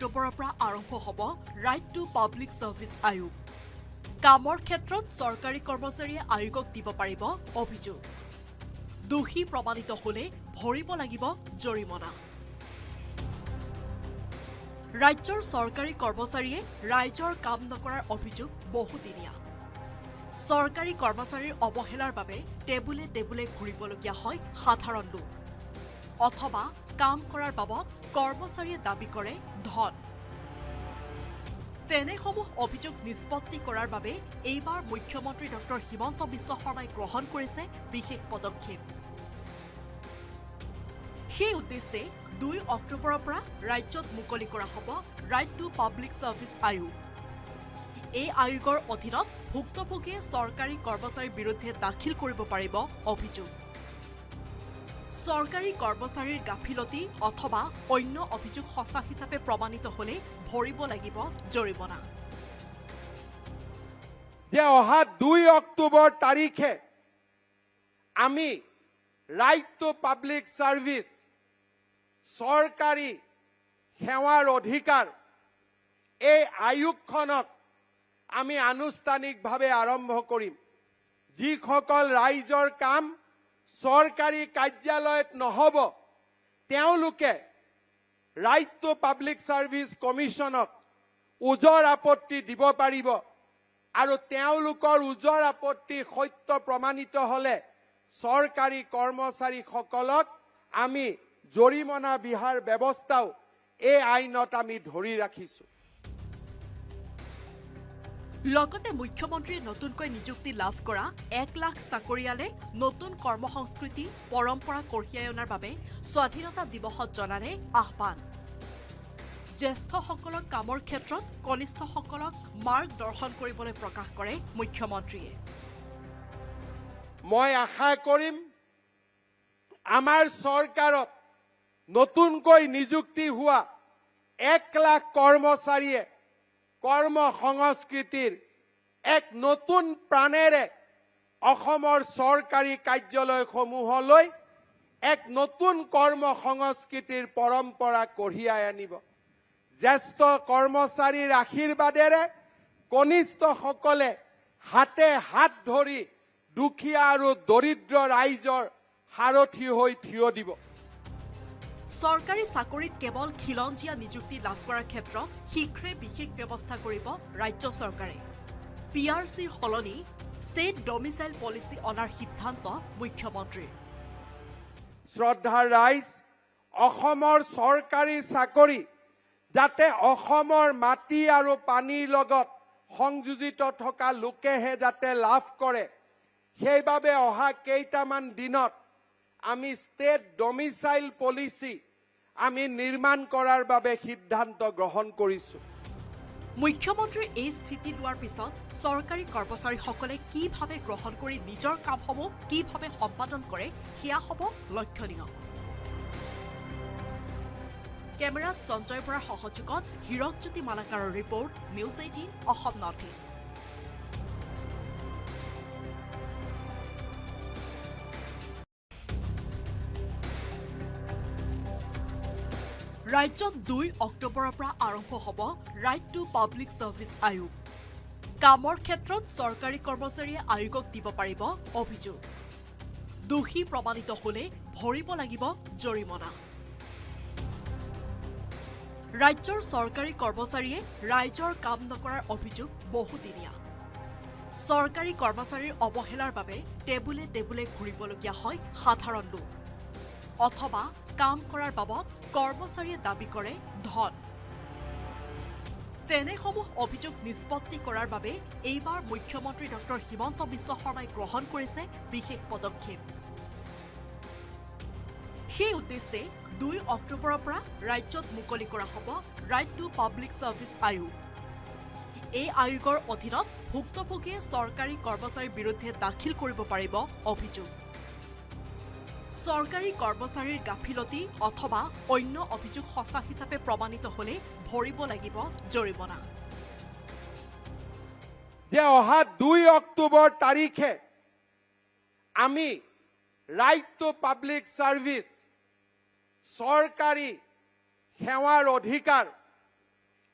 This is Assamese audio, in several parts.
অক্টোবৰৰ পৰা আৰম্ভ হ'ব ৰাইট টু পাব্লিক সাৰ্ভিস আয়োগ। কামৰ ক্ষেত্ৰত চৰকাৰী কৰ্মচাৰীয়ে আয়োগক দিব পাৰিব অভিযোগ। দোষী প্ৰমাণিত হলে ভৰিব লাগিব জৰিমনা। ৰাজ্যৰ চৰকাৰী কৰ্মচাৰীয়ে ৰাইজৰ কাম নকৰাৰ অভিযোগ বহুদিনীয়া। চৰকাৰী কৰ্মচাৰীৰ অৱহেলাৰ বাবে টেবুলে টেবুলে ঘূৰিবলগীয়া হয় সাধাৰণ লোক, অথবা কাম কৰাৰ বাবদ কৰ্মচাৰীয়ে দাবী কৰে ধন। তেনেসমূহ অভিযোগ নিষ্পত্তি কৰাৰ বাবে এইবাৰ মুখ্যমন্ত্ৰী ডক্টৰ হিমন্ত বিশ্ব শৰ্মাই গ্ৰহণ কৰিছে বিশেষ পদক্ষেপ। সেই উদ্দেশ্যে 2 অক্টোবৰৰ পৰা ৰাজ্যত মুকলি কৰা হ'ব ৰাইট টু পাব্লিক সাৰ্ভিস আয়োগ। এই আয়োগৰ অধীনত ভুক্তভোগীয়ে চৰকাৰী কৰ্মচাৰীৰ বিৰুদ্ধে দাখিল কৰিব পাৰিব অভিযোগ। চৰকাৰী কৰ্মচাৰীৰ গাফিলতি অথবা অন্য অভিযোগ সঁচা হিচাপে প্ৰমাণিত হলে ভৰিব লাগিব জৰিমনা। যে অহা 2 অক্টোবৰ তাৰিখে আমি ৰাইট টু পাব্লিক সাৰ্ভিস চৰকাৰী সেৱাৰ অধিকাৰ এই আয়োগখনক আমি আনুষ্ঠানিকভাৱে আৰম্ভ কৰিম। যিসকল ৰাইজৰ কাম চৰকাৰী কাৰ্যালয়ত নহব তেওঁলোকে ৰাইট টু পাব্লিক সাৰ্ভিস কমিশনক উজৰ আপত্তি দিব পাৰিব আৰু তেওঁলোকৰ উজৰ আপত্তি সত্য প্ৰমাণিত হলে চৰকাৰী কৰ্মচাৰীসকলক আমি জৰিমনা বিহাৰ ব্যৱস্থাও এই আইনত আমি ধৰি ৰাখিছো। লগতে মুখ্যমন্ত্ৰীয়ে নতুনকৈ নিযুক্তি লাভ কৰা 1 লাখ চাকৰিয়ালে নতুন কৰ্মসংস্কৃতি পৰম্পৰা কঢ়িয়াই অনাৰ বাবে স্বাধীনতা দিৱসত জনালে আহ্বান। জ্যেষ্ঠসকলক কামৰ ক্ষেত্ৰত কনিষ্ঠসকলক মাৰ্গদৰ্শন কৰিবলৈ প্ৰকাশ কৰে মুখ্যমন্ত্ৰীয়ে। মই আশা কৰিম আমাৰ চৰকাৰত নতুনকৈ নিযুক্তি হোৱা 1 লাখ কৰ্মচাৰীয়ে কৰ্ম সংস্কৃতিৰ এক নতুন প্ৰাণেৰে অসমৰ চৰকাৰী কাৰ্যালয়সমূহলৈ এক নতুন কৰ্ম সংস্কৃতিৰ পৰম্পৰা কঢ়িয়াই আনিব। জ্যেষ্ঠ কৰ্মচাৰীৰ আশীৰ্বাদেৰে কনিষ্ঠসকলে হাতে হাত ধৰি দুখীয়া আৰু দৰিদ্ৰ ৰাইজৰ সাৰথী হৈ থিয় দিব। চৰকাৰী চাকৰিত কেৱল খিলঞ্জীয়া নিযুক্তি লাভ কৰাৰ ক্ষেত্ৰত শীঘ্ৰে বিশেষ ব্যৱস্থা কৰিব ৰাজ্য চৰকাৰে। PRCৰ সলনি ষ্টেট ডমিচাইল পলিচি অনাৰ সিদ্ধান্ত মুখ্যমন্ত্ৰীৰ। শ্ৰদ্ধাৰ ৰাইজ, অসমৰ চৰকাৰী চাকৰি যাতে অসমৰ মাটি আৰু পানীৰ লগত সংযোজিত থকা লোকেহে যাতে লাভ কৰে, সেইবাবে অহা কেইটামান দিনত আমি ষ্টেট ডমিচাইল পলিচি আমি নিৰ্মাণ কৰাৰ বাবে সিদ্ধান্ত গ্ৰহণ কৰিছো। মুখ্যমন্ত্ৰীৰ এই স্থিতি লোৱাৰ পিছত চৰকাৰী কৰ্মচাৰীসকলে কিভাৱে গ্ৰহণ কৰি নিজৰ কামসমূহ কিভাৱে সম্পাদন কৰে সেয়া হ'ব লক্ষণীয়। কেমেৰাত সঞ্জয় বৰাৰ সহযোগত হীৰকজ্যোতি মালাকাৰৰ report, news 18 Assam North East. ৰাজ্যত 2 অক্টোবৰৰ পৰা আৰম্ভ হ'ব ৰাইট টু পাব্লিক সাৰ্ভিস আয়োগ। কামৰ ক্ষেত্ৰত চৰকাৰী কৰ্মচাৰীয়ে আয়োগক দিব পাৰিব অভিযোগ। দোষী প্ৰমাণিত হলে ভৰিব লাগিব জৰিমনা। ৰাজ্যৰ চৰকাৰী কৰ্মচাৰীয়ে ৰাইজৰ কাম নকৰাৰ অভিযোগ বহুদিনীয়া। চৰকাৰী কৰ্মচাৰীৰ অৱহেলাৰ বাবে টেবুলে টেবুলে ঘূৰিবলগীয়া হয় সাধাৰণ লোক, অথবা কাম কৰাৰ বাবদ কৰ্মচাৰীয়ে দাবী কৰে ধন। তেনেসমূহ অভিযোগ নিষ্পত্তি কৰাৰ বাবে এইবাৰ মুখ্যমন্ত্ৰী ডক্টৰ হিমন্ত বিশ্ব শৰ্মাই গ্ৰহণ কৰিছে বিশেষ পদক্ষেপ। সেই উদ্দেশ্যে 2 অক্টোবৰৰ পৰা ৰাজ্যত মুকলি কৰা হ'ব ৰাইট টু পাব্লিক সাৰ্ভিস আয়োগ। এই আয়োগৰ অধীনত ভুক্তভোগীয়ে চৰকাৰী কৰ্মচাৰীৰ বিৰুদ্ধে দাখিল কৰিব পাৰিব অভিযোগ। চৰকাৰী কৰ্মচাৰীৰ গাফিলতি অথবা অন্য অভিযোগ সঁচা হিচাপে প্ৰমাণিত হলে ভৰিব লাগিব জৰিমনা। যে অহা 2 অক্টোবৰ তাৰিখে আমি ৰাইট টু পাব্লিক সাৰ্ভিস চৰকাৰী সেৱাৰ অধিকাৰ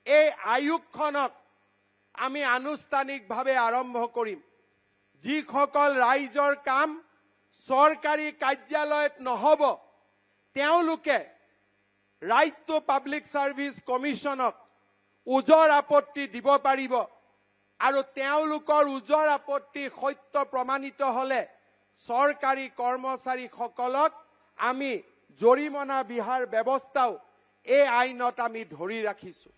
এই আয়োগখনক আমি আনুষ্ঠানিকভাৱে আৰম্ভ কৰিম। যিসকল ৰাইজৰ কাম চৰকাৰী কাৰ্যালয়ত নহ'ব তেওঁলোকে ৰাইট টু পাব্লিক চাৰ্ভিচ কমিশ্যনক ওজৰ আপত্তি দিব পাৰিব আৰু তেওঁলোকৰ ওজৰ আপত্তি সত্য প্ৰমাণিত হ'লে চৰকাৰী কৰ্মচাৰীসকলক আমি জৰিমনা বিহাৰ ব্যৱস্থাও এই আইনত আমি ধৰি ৰাখিছোঁ।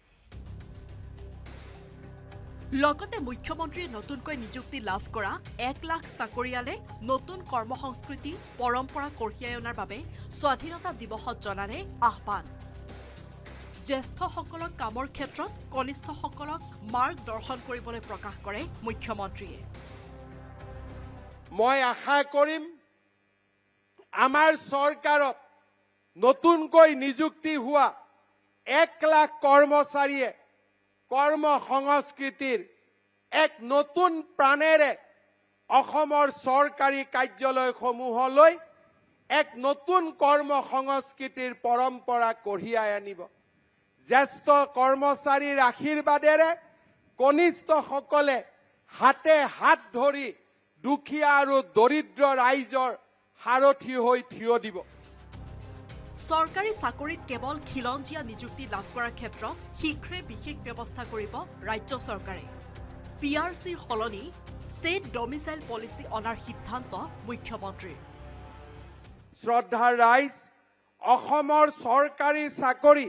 লগতে মুখ্যমন্ত্ৰীয়ে নতুনকৈ নিযুক্তি লাভ কৰা 1 লাখ চাকৰিয়ালে নতুন কৰ্মসংস্কৃতি পৰম্পৰা কঢ়িয়াই অনাৰ বাবে স্বাধীনতা দিৱসত জনালে আহ্বান। জ্যেষ্ঠসকলক কামৰ ক্ষেত্ৰত কনিষ্ঠসকলক মাৰ্গদৰ্শন কৰিবলৈ প্ৰকাশ কৰে মুখ্যমন্ত্ৰীয়ে। মই আশা কৰিম আমাৰ চৰকাৰত নতুনকৈ নিযুক্তি হোৱা 1 লাখ কৰ্মচাৰীয়ে কৰ্ম সংস্কৃতিৰ এক নতুন প্ৰাণেৰে অসমৰ চৰকাৰী কাৰ্যালয়সমূহলৈ এক নতুন কৰ্ম সংস্কৃতিৰ পৰম্পৰা কঢ়িয়াই আনিব। জ্যেষ্ঠ কৰ্মচাৰীৰ আশীৰ্বাদেৰে কনিষ্ঠসকলে হাতে হাত ধৰি দুখীয়া আৰু দৰিদ্ৰ ৰাইজৰ সাৰথি হৈ থিয় দিব। চৰকাৰী চাকৰিত কেৱল খিলঞ্জীয়া নিযুক্তি লাভ কৰাৰ ক্ষেত্ৰত শীঘ্ৰে বিশেষ ব্যৱস্থা কৰিব ৰাজ্য চৰকাৰে। PRCৰ সলনি ষ্টেট ডমিচাইল পলিচি অনাৰ সিদ্ধান্ত মুখ্যমন্ত্ৰীৰ। শ্ৰদ্ধাৰ ৰাইজ, অসমৰ চৰকাৰী চাকৰি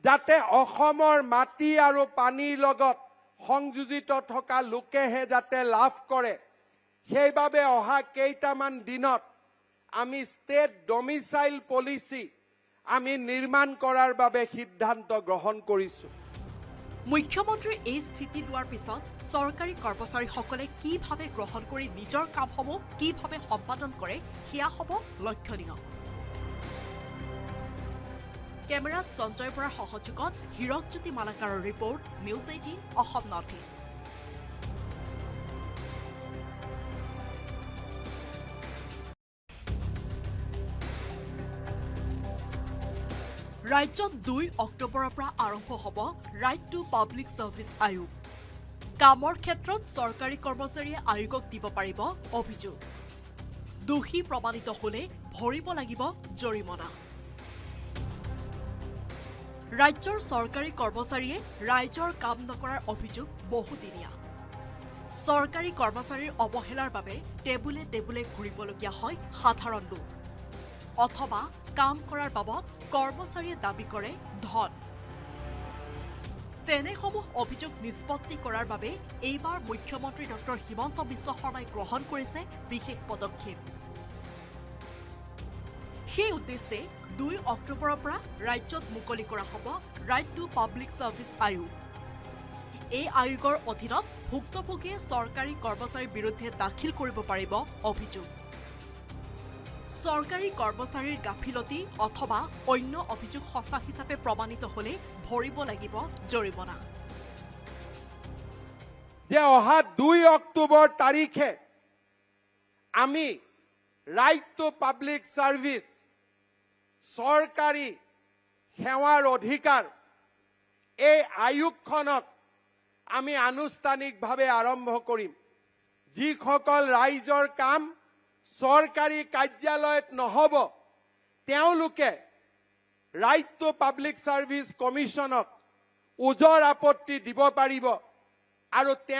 যাতে অসমৰ মাটি আৰু পানীৰ লগত সংযোজিত থকা লোকেহে যাতে লাভ কৰে, সেইবাবে অহা কেইটামান দিনত আমি ষ্টেট ডমিচাইল পলিচি আমি নিৰ্মাণ কৰাৰ বাবে সিদ্ধান্ত গ্ৰহণ কৰিছোঁ। মুখ্যমন্ত্ৰীৰ এই স্থিতি লোৱাৰ পিছত চৰকাৰী কৰ্মচাৰীসকলে কিভাৱে গ্ৰহণ কৰি নিজৰ কামসমূহ কিভাৱে সম্পাদন কৰে সেয়া হ'ব লক্ষণীয়। কেমেৰাত সঞ্জয় বৰাৰ সহযোগত হীৰকজ্যোতি মালাকাৰৰ report, news 18 Assam North East. ৰাজ্যত 2 অক্টোবৰৰ পৰা আৰম্ভ হ'ব ৰাইট টু পাব্লিক চাৰ্ভিচ আয়োগ। কামৰ ক্ষেত্ৰত চৰকাৰী কৰ্মচাৰীয়ে আয়োগক দিব পাৰিব অভিযোগ। দোষী প্ৰমাণিত হ'লে ভৰিব লাগিব জৰিমনা। ৰাজ্যৰ চৰকাৰী কৰ্মচাৰীয়ে ৰাইজৰ কাম নকৰাৰ অভিযোগ বহুদিনীয়া। চৰকাৰী কৰ্মচাৰীৰ অৱহেলাৰ বাবে টেবুলে টেবুলে ঘূৰিবলগীয়া হয় সাধাৰণ লোক, অথবা কাম কৰাৰ বাবদ কৰ্মচাৰীয়ে দাবী কৰে ধন। তেনেসমূহ অভিযোগ নিষ্পত্তি কৰাৰ বাবে এইবাৰ মুখ্যমন্ত্ৰী ডক্টৰ হিমন্ত বিশ্ব শৰ্মাই গ্ৰহণ কৰিছে বিশেষ পদক্ষেপ। সেই উদ্দেশ্যে 2 অক্টোবৰৰ পৰা ৰাজ্যত মুকলি কৰা হ'ব ৰাইট টু পাব্লিক চাৰ্ভিচ আয়োগ। এই আয়োগৰ অধীনত ভুক্তভোগীয়ে চৰকাৰী কৰ্মচাৰীৰ বিৰুদ্ধে দাখিল কৰিব পাৰিব অভিযোগ। চৰকাৰী কৰ্মচাৰীৰ গাফিলতি অথবা অন্য অভিযোগ সঁচা হিচাপে প্ৰমাণিত হ'লে ভৰিব লাগিব জৰিমনা। যে অহা 2 অক্টোবৰ তাৰিখে আমি ৰাইট টু পাব্লিক চাৰ্ভিচ চৰকাৰী সেৱাৰ অধিকাৰ এই আয়োগখনক আমি আনুষ্ঠানিকভাৱে আৰম্ভ কৰিম। যিসকল ৰাইজৰ কাম চৰকাৰী কাৰ্যালয়ত নহ'ব তেওঁলোকে ৰাইট টু পাব্লিক চাৰ্ভিচ কমিশ্যনক ওজৰ আপত্তি দিব পাৰিব আৰু তেওঁ